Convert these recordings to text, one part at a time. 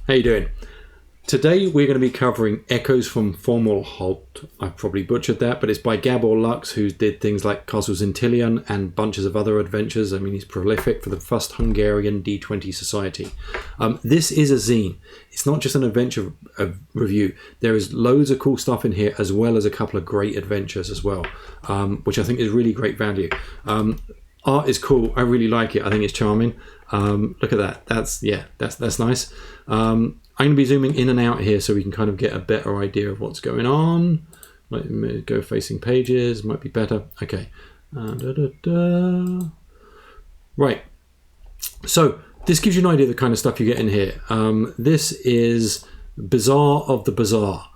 How you doing? Today we're going to be covering Echoes from Fomalhaut. I've probably butchered that, but it's by Gabor Lux, who did things like Castles in Tilion and bunches of other adventures. I mean, he's prolific for the first Hungarian D20 society. This is a zine. It's not just an adventure review. There is loads of cool stuff in here, as well as a couple of great adventures as well, which I think is really great value. Art is cool. I really like it. I think it's charming. Look at that. That's nice. I'm going to be zooming in and out here so we can kind of get a better idea of what's going on. Might go facing pages, might be better. Okay. Right. So this gives you an idea of the kind of stuff you get in here. This is Bizarre of the Bizarre,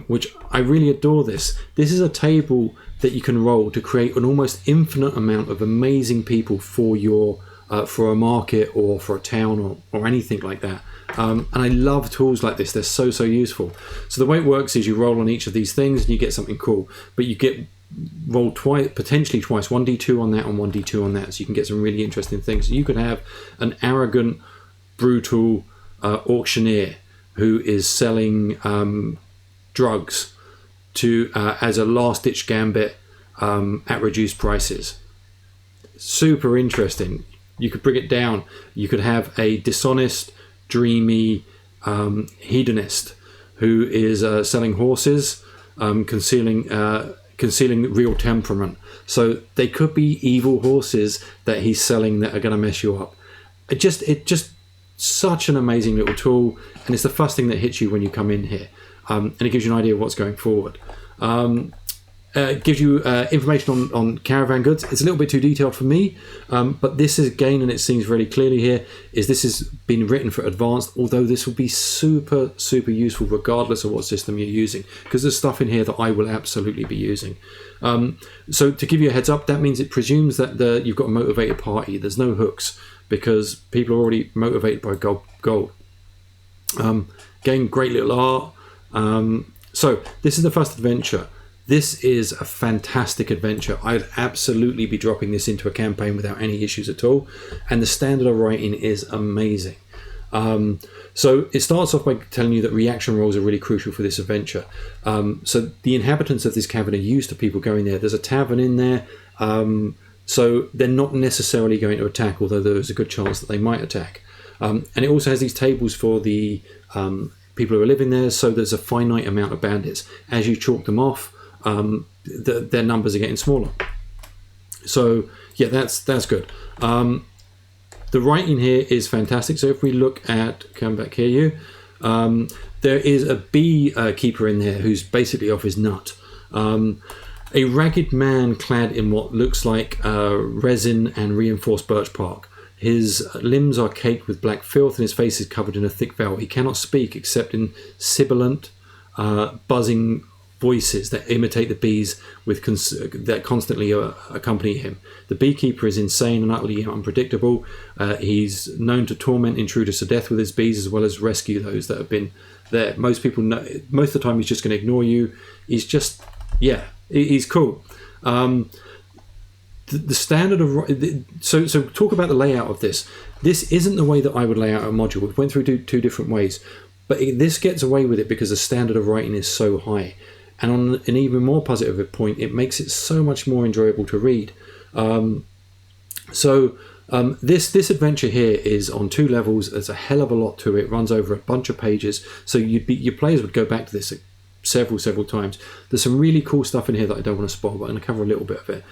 which I really adore this. This is a table that you can roll to create an almost infinite amount of amazing people for your for a market or for a town or anything like that. And I love tools like this. They're so useful. So the way it works is you roll on each of these things and you get something cool, but you get rolled potentially twice, 1d2 on that and 1d2 on that, so you can get some really interesting things. You could have an arrogant, brutal auctioneer who is selling drugs to as a last-ditch gambit at reduced prices. Super interesting. You could bring it down. You could have a dishonest, dreamy hedonist who is selling horses, concealing real temperament. So they could be evil horses that he's selling that are going to mess you up. It just such an amazing little tool, and it's the first thing that hits you when you come in here, and it gives you an idea of what's going forward. It gives you information on caravan goods. It's a little bit too detailed for me, but this is, again, and it seems really clearly here, is this has been written for advanced, although this will be super useful regardless of what system you're using, because there's stuff in here that I will absolutely be using. So to give you a heads up, that means it presumes that you've got a motivated party. There's no hooks, because people are already motivated by gold. Again, great little art. So this is the first adventure. This is a fantastic adventure. I'd absolutely be dropping this into a campaign without any issues at all. And the standard of writing is amazing. So it starts off by telling you that reaction rolls are really crucial for this adventure. So the inhabitants of this cavern are used to people going there. There's a tavern in there. So they're not necessarily going to attack, although there's a good chance that they might attack. And it also has these tables for the people who are living there. So there's a finite amount of bandits. As you chalk them off, their numbers are getting smaller. So yeah, that's good. The writing here is fantastic. So if we look at, come back here, there is a bee keeper in there who's basically off his nut. A ragged man clad in what looks like resin and reinforced birch bark. His limbs are caked with black filth and his face is covered in a thick veil. He cannot speak except in sibilant, buzzing voices that imitate the bees that constantly accompany him. The beekeeper is insane and utterly unpredictable. He's known to torment intruders to death with his bees, as well as rescue those that have been there. Most people know, most of the time he's just going to ignore you. He's just, yeah, he's cool. The standard of so talk about the layout of this. This isn't the way that I would lay out a module. We went through two different ways, but this gets away with it because the standard of writing is so high. And on an even more positive point, it makes it so much more enjoyable to read. This adventure here is on 2 levels. There's a hell of a lot to it. Runs over a bunch of pages, so your players would go back to this several times. There's some really cool stuff in here that I don't want to spoil, but I'm going to cover a little bit of it.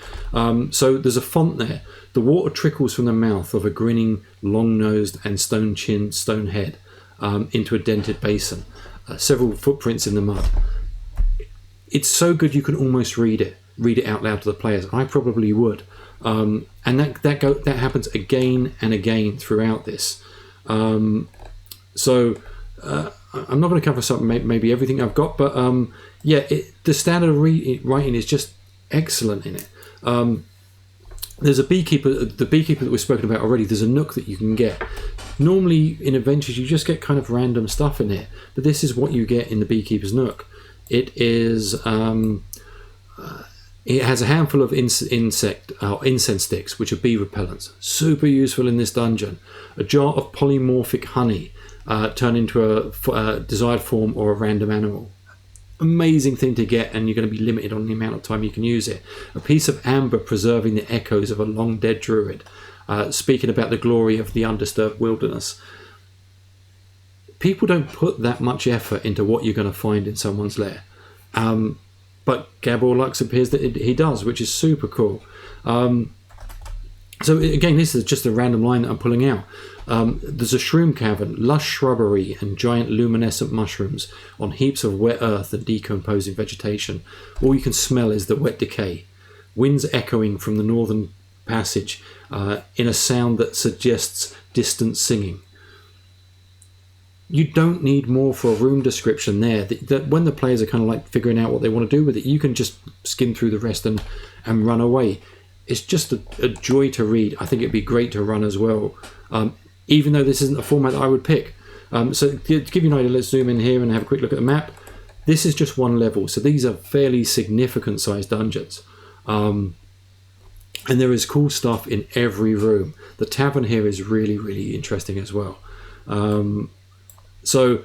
So there's a font there. The water trickles from the mouth of a grinning, long-nosed and stone-chinned stone head into a dented basin. Several footprints in the mud. It's so good you can almost read it out loud to the players. I probably would, and that happens again and again throughout this. I'm not going to cover something maybe everything I've got, but the standard of writing is just excellent in it. There's a beekeeper, the beekeeper that we've spoken about already. There's a nook that you can get. Normally in adventures you just get kind of random stuff in it, but this is what you get in the beekeeper's nook. It is. It has a handful of incense sticks, which are bee repellents. Super useful in this dungeon. A jar of polymorphic honey, turn into a desired form or a random animal. Amazing thing to get, and you're going to be limited on the amount of time you can use it. A piece of amber preserving the echoes of a long dead druid, speaking about the glory of the undisturbed wilderness. People don't put that much effort into what you're going to find in someone's lair, but Gabor Lux appears that he does, which is super cool. So again, this is just a random line that I'm pulling out. There's a shroom cavern, lush shrubbery and giant luminescent mushrooms on heaps of wet earth and decomposing vegetation. All you can smell is the wet decay. Winds echoing from the northern passage in a sound that suggests distant singing. You don't need more for a room description there. That when the players are kind of like figuring out what they want to do with it, you can just skim through the rest and run away. It's just a joy to read. I think it'd be great to run as well, even though this isn't a format that I would pick. So to give you an idea, let's zoom in here and have a quick look at the map. This is just one level, so these are fairly significant sized dungeons. And there is cool stuff in every room. The tavern here is really, really interesting as well. So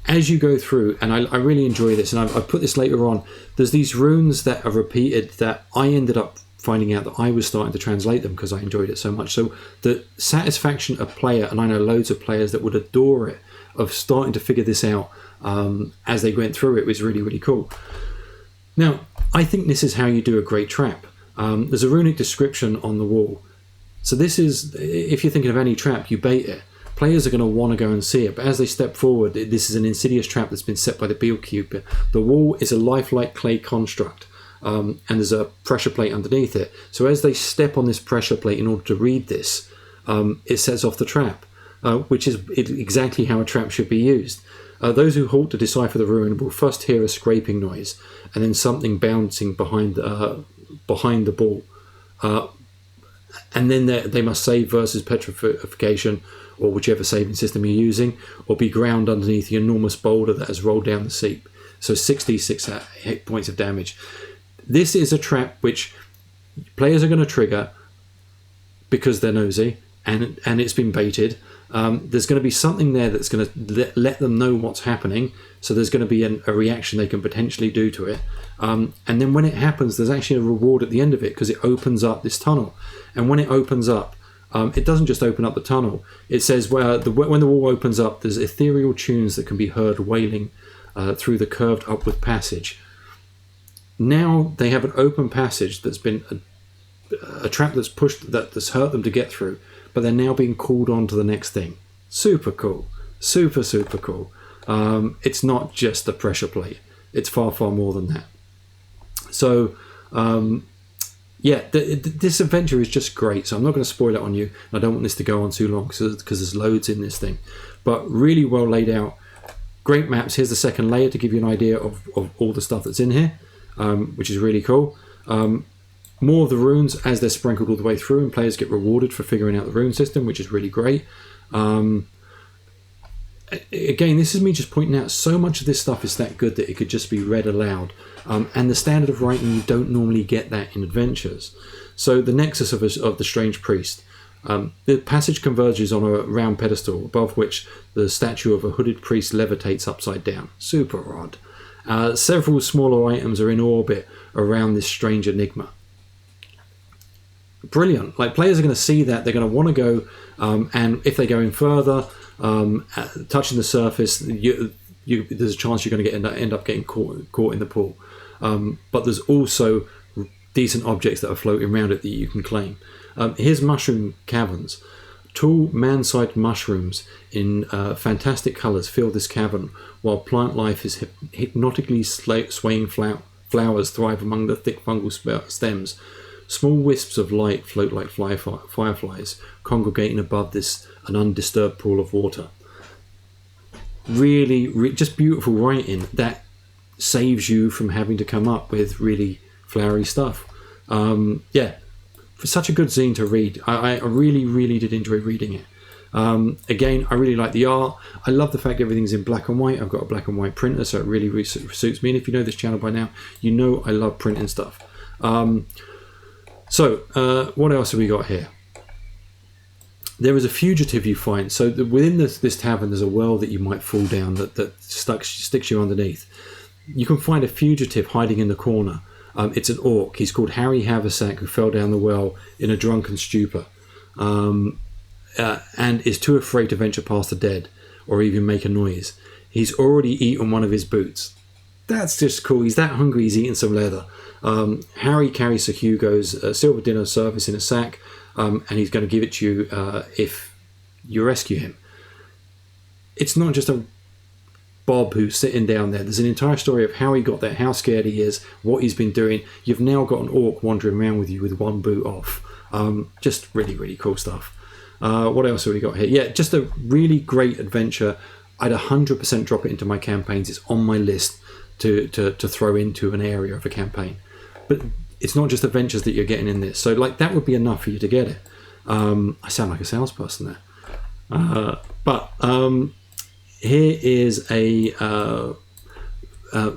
as you go through, and I really enjoy this, and I put this later on, there's these runes that are repeated that I ended up finding out that I was starting to translate them because I enjoyed it so much. So the satisfaction of player, and I know loads of players that would adore it, of starting to figure this out as they went through it, was really, really cool. Now, I think this is how you do a great trap. There's a runic description on the wall. So this is, if you're thinking of any trap, you bait it. Players are going to want to go and see it, but as they step forward, this is an insidious trap that's been set by the beekeeper. The wall is a lifelike clay construct. And there's a pressure plate underneath it. So as they step on this pressure plate in order to read this, it sets off the trap, which is exactly how a trap should be used. Those who halt to decipher the ruin will first hear a scraping noise, and then something bouncing behind the ball. And then they must save versus petrification, or whichever saving system you're using, or be ground underneath the enormous boulder that has rolled down the steep. So 66 hit points of damage. This is a trap which players are going to trigger because they're nosy and it's been baited. There's going to be something there that's going to let them know what's happening. So there's going to be a reaction they can potentially do to it. And then when it happens, there's actually a reward at the end of it because it opens up this tunnel. And when it opens up, it doesn't just open up the tunnel. It says when the wall opens up, there's ethereal tunes that can be heard wailing through the curved upward passage. Now they have an open passage that's been a trap that's pushed, that's hurt them to get through, but they're now being called on to the next thing. Super cool. Super, super cool. It's not just the pressure plate. It's far, far more than that. So, yeah, this adventure is just great. So I'm not going to spoil it on you. I don't want this to go on too long because there's loads in this thing. But really well laid out. Great maps. Here's the second layer to give you an idea of all the stuff that's in here. Which is really cool. More of the runes as they're sprinkled all the way through, and players get rewarded for figuring out the rune system, which is really great. Again, this is me just pointing out so much of this stuff is that good that it could just be read aloud. And the standard of writing, you don't normally get that in adventures. So the nexus of the strange priest. The passage converges on a round pedestal above which the statue of a hooded priest levitates upside down. Super odd. Several smaller items are in orbit around this strange enigma. Brilliant. Like, players are going to see that, they're going to want to go, and if they go in further, touching the surface, there's a chance you're going to end up getting caught in the pool. But there's also decent objects that are floating around it that you can claim. Here's mushroom caverns. Tall, man-sized mushrooms in fantastic colours fill this cavern, while plant life is hypnotically swaying flowers thrive among the thick fungal stems. Small wisps of light float like fireflies, congregating above an undisturbed pool of water. Really, just beautiful writing that saves you from having to come up with really flowery stuff. Yeah. For such a good zine to read. I really, really did enjoy reading it. Again, I really like the art. I love the fact everything's in black and white. I've got a black and white printer, so it really suits me. And if you know this channel by now, you know I love printing stuff. So what else have we got here? there is a fugitive you find. So within this tavern, there's a well that you might fall down that sticks you underneath. You can find a fugitive hiding in the corner. It's an orc. He's called Harry Haversack, who fell down the well in a drunken stupor, and is too afraid to venture past the dead or even make a noise. He's already eaten one of his boots. That's just cool. He's that hungry, he's eating some leather. Harry carries Sir Hugo's silver dinner service in a sack, and he's going to give it to you if you rescue him. It's not just a Bob who's sitting down there. There's an entire story of how he got there, how scared he is, what he's been doing. You've now got an orc wandering around with you with one boot off. Just really, really cool stuff. What else have we got here? Yeah, just a really great adventure. I'd 100% drop it into my campaigns. It's on my list to throw into an area of a campaign. But it's not just adventures that you're getting in this. So like that would be enough for you to get it. I sound like a salesperson there. But here is a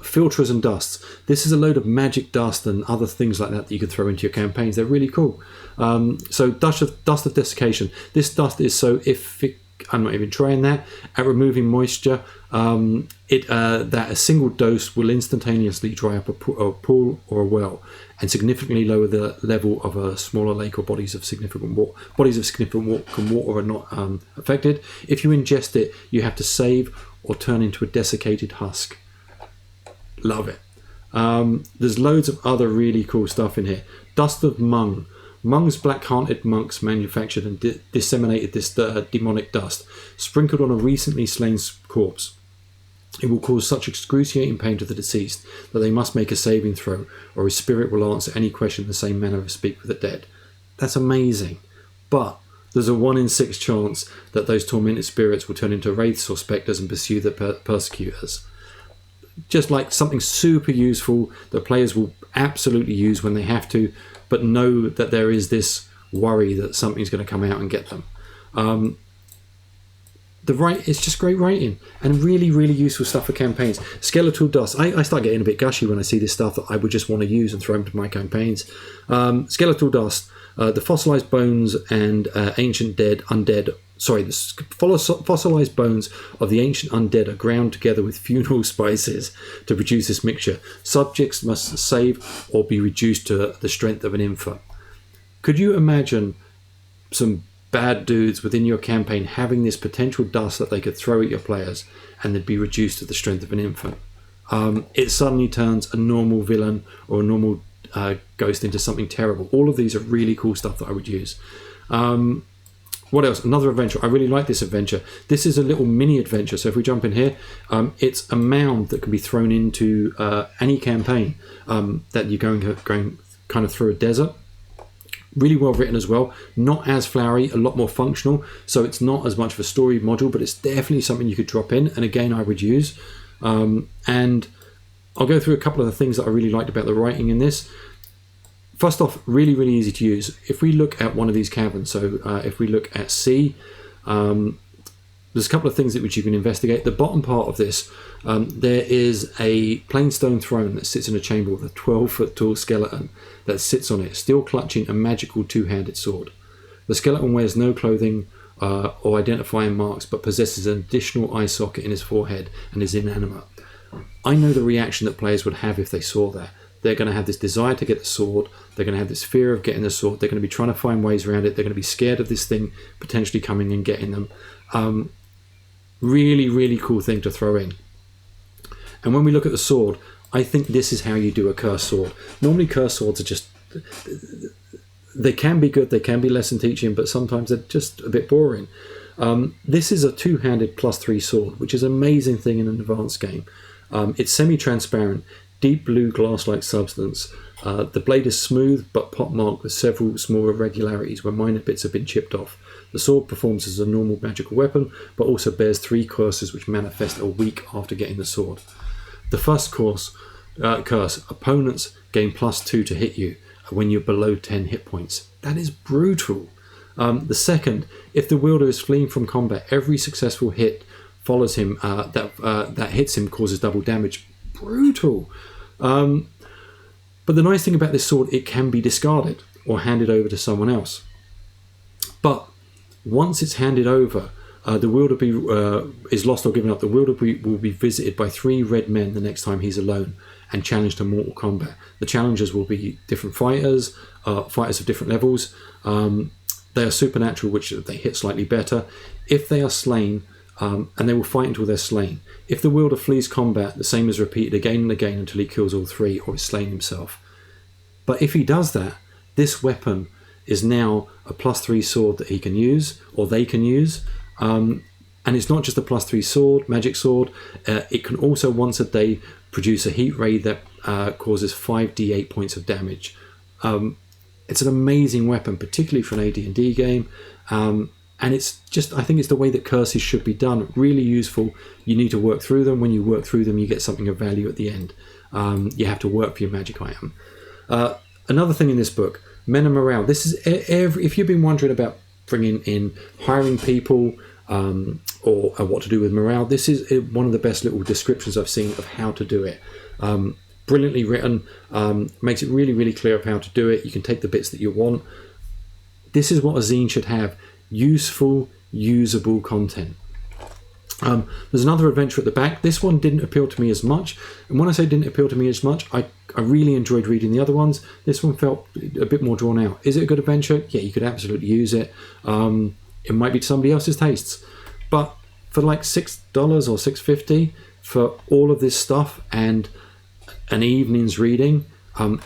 filters and dusts. This is a load of magic dust and other things like that you could throw into your campaigns. They're really cool. So dust of desiccation. This dust is so I'm not even trying that at removing moisture. That a single dose will instantaneously dry up a pool or a well, and significantly lower the level of a smaller lake or bodies of significant water. Bodies of significant water are not affected. If you ingest it, you have to save or turn into a desiccated husk. Love it. There's loads of other really cool stuff in here. Dust of Mung. Mung's black-hearted monks manufactured and disseminated this demonic dust, sprinkled on a recently slain corpse. It will cause such excruciating pain to the deceased that they must make a saving throw, or his spirit will answer any question in the same manner as speak with the dead. That's amazing. But there's a 1 in 6 chance that those tormented spirits will turn into wraiths or spectres and pursue the persecutors. Just like something super useful that players will absolutely use when they have to, but know that there is this worry that something's going to come out and get them. It's just great writing and really, really useful stuff for campaigns. Skeletal dust. I start getting a bit gushy when I see this stuff that I would just want to use and throw into my campaigns. Skeletal dust. The fossilized bones and the fossilized bones of the ancient undead are ground together with funeral spices to produce this mixture. Subjects must save or be reduced to the strength of an infant. Could you imagine some bad dudes within your campaign having this potential dust that they could throw at your players and they'd be reduced to the strength of an infant? It suddenly turns a normal villain or a normal ghost into something terrible. All of these are really cool stuff that I would use. What else? Another adventure. I really like this adventure. This is a little mini adventure. So if we jump in here, it's a mound that can be thrown into any campaign that you're going kind of through a desert. Really well written as well. Not as flowery, a lot more functional. So it's not as much of a story module, but it's definitely something you could drop in. And again, I would use. And I'll go through a couple of the things that I really liked about the writing in this. First off, really, really easy to use. If we look at one of these caverns, so if we look at C, there's a couple of things which you can investigate. The bottom part of this, there is a plain stone throne that sits in a chamber with a 12-foot tall skeleton that sits on it, still clutching a magical two-handed sword. The skeleton wears no clothing or identifying marks, but possesses an additional eye socket in his forehead and is inanimate. I know the reaction that players would have if they saw that. They're going to have this desire to get the sword. They're going to have this fear of getting the sword. They're going to be trying to find ways around it. They're going to be scared of this thing potentially coming and getting them. Really, really cool thing to throw in. And when we look at the sword, I think this is how you do a cursed sword. Normally cursed swords are just... They can be good, they can be lesson teaching, but sometimes they're just a bit boring. This is a two-handed +3 sword, which is an amazing thing in an advanced game. It's semi-transparent, deep blue glass-like substance. The blade is smooth but pock-marked with several small irregularities where minor bits have been chipped off. The sword performs as a normal magical weapon, but also bears 3 curses which manifest a week after getting the sword. The first curse, opponents gain +2 to hit you when you're below 10 hit points. That is brutal. The second, if the wielder is fleeing from combat, every successful hit follows him that hits him causes double damage. Brutal. But the nice thing about this sword, it can be discarded or handed over to someone else. But once it's handed over, the Wilderby is lost or given up. The Wilderby will be visited by 3 red men the next time he's alone and challenged to mortal combat. The challengers will be different fighters, fighters of different levels. They are supernatural, which they hit slightly better. If they are slain, and they will fight until they're slain. If the wielder flees combat, the same is repeated again and again until he kills all 3 or is slain himself. But if he does that, this weapon is now a +3 sword that he can use, or they can use. And it's not just a +3 sword, magic sword. It can also once a day produce a heat ray that causes 5d8 points of damage. It's an amazing weapon, particularly for an AD&D game. And it's just, I think it's the way that curses should be done. Really useful. You need to work through them. When you work through them, you get something of value at the end. You have to work for your magic item. Another thing in this book, men and morale. This is if you've been wondering about bringing in hiring people or what to do with morale, this is one of the best little descriptions I've seen of how to do it. Brilliantly written, makes it really, really clear of how to do it. You can take the bits that you want. This is what a zine should have. Useful, usable content. There's another adventure at the back. This one didn't appeal to me as much. And when I say didn't appeal to me as much, I really enjoyed reading the other ones. This one felt a bit more drawn out. Is it a good adventure? Yeah, you could absolutely use it. It might be to somebody else's tastes. But for like $6 or $6.50 for all of this stuff and an evening's reading,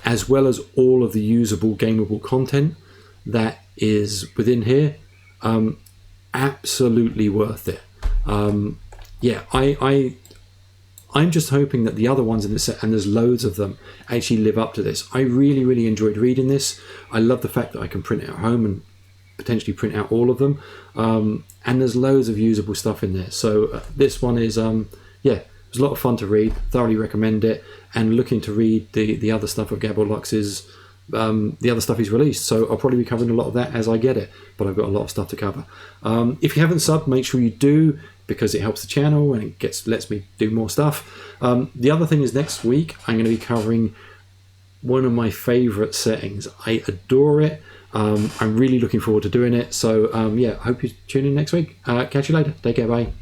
as well as all of the usable, gameable content that is within here, absolutely worth it. Yeah, I'm just hoping that the other ones in the set, and there's loads of them, actually live up to this. I really, really enjoyed reading this. I love the fact that I can print it at home and potentially print out all of them. And there's loads of usable stuff in there. So this one is, yeah, it was a lot of fun to read. Thoroughly recommend it. And looking to read the other stuff of Gabor Lux's, the other stuff he's released. So I'll probably be covering a lot of that as I get it. But I've got a lot of stuff to cover. If you haven't subbed, make sure you do, because it helps the channel and it lets me do more stuff. The other thing is next week I'm going to be covering one of my favourite settings. I adore it. I'm really looking forward to doing it. So yeah, I hope you tune in next week. Catch you later. Take care. Bye.